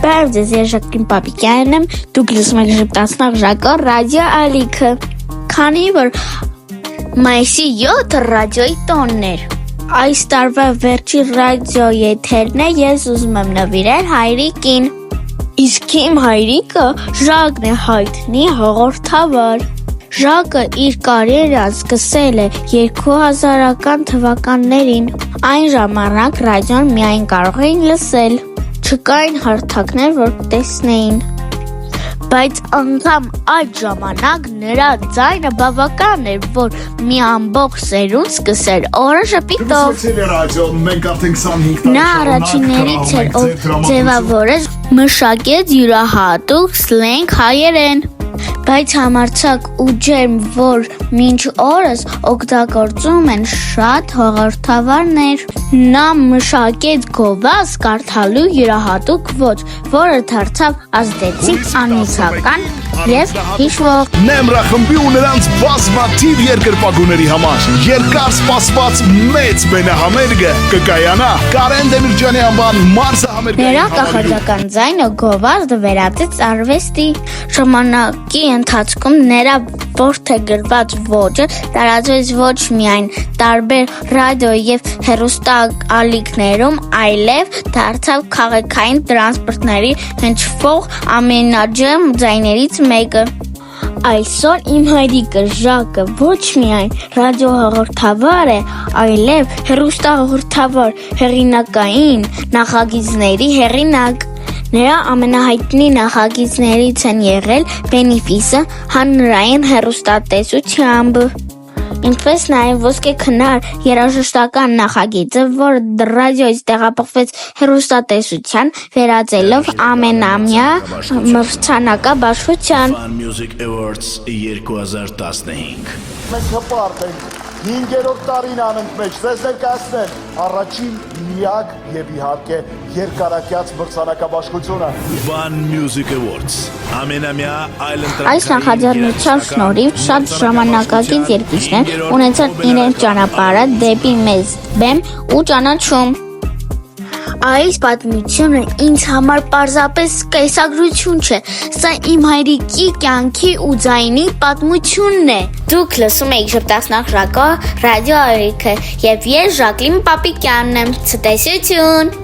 Բարև ձեզ, ես Ժակլին Պապիկյանն եմ, դուք լսում եք ժպտացնող Ժակո ռադիո ալիքը։ Քանի որ մայիսի 7-ը ռադիոյի տոնն էր, այս տարվա վերջի ռադիո եթերն է, ես ուզում եմ նվիրել հայրիկին։ Իսկ իմ հայրիկը Ժակն է, հայտնի հաղորդավար։ Ժակը իր կարիերան սկսել է 2000-ական թվականներին։ Այն ժամանակ ռադիոն միայն կարող էին լսել, չկային հարթակներ, որ տեսնեին։ Բայց անգամ այդ ժամանակ նրա ձայնը բավական էր, որ մի ամբողջ սերունդ սկսեր օրը ժպիտով։ Նա առաջիններից էր, ով ձևավորեց մշակեց յուրահատուկ սլենգ հայերեն։ Բայց համարձակ ու ջերմ, որ մինչ օրս օգտագործում են շատ հաղորդավարներ։ Նա մշակեց գովազդ կարդալու յուրահատուկ ոճ, որը դարձավ ազդեցիկ, անմիջական և հիշվող։ Նեմրա խմբի ու նրանց բազմաթիվ երկրպագուների համար երկար սպասված մեծ բենահամերգը կկայանա Կարեն Դեմիրճյանի անվան մարզահամերգային Նրա կախարդական ձայնը գովազդը վերածեց արվեստի։ Ժամանակի ընթացքում նրա որդեգրված ոճը տարածվեց ոչ միայն տարբեր ռադիո և հեռուստաալիքներում, այլև դարձավ քաղաքային տրանսպորտների հնչվող ամենաջերմ ձայներից մեկը։ Այսօր իմ հայրիկը Ժակը ոչ միայն ռադիոհաղորդավար է, այլև հեռուստահաղորդավար, հեղինակային նախագիծների հեղինակ։ Նրա ամենահայտնի նախագիծներից են եղել Բենիֆիսը հանրային հեռուստատեսությամբ, ինչպես նաև Ոսկե քնար երաժշտական նախագիծը, որը ռադիոից տեղափոխվեց հեռուստատեսության, վերածելով ամենամյա մրցանակաբաշխության։ Fan Music Awards 2015 Մենք հպարտ ենք 5-րդ տարին անընդմեջ ձեզ ներկայացնել առաջին միակ և իհարկե երկարակյաց մրցանակաբաշխությունը Fan Music Awards ամենամյա Այս նախաձեռնության շնորհիվ շատ ժամանակակից երգիչներ ունեցան իրենց ճանապարհը դեպի մեծ բեմ ու ճանաչում։ Այս պատմությունը ինձ համար պարզապես կեսագրություն չէ, սա իմ հայրիկի կյանքի ու ձայնի պատմությունն է։ Դուք լսում եք ժպտացնող Ժակո ռադիո ալիքը, և ես Ժակլին Պապիկյանն եմ, ցտեսություն։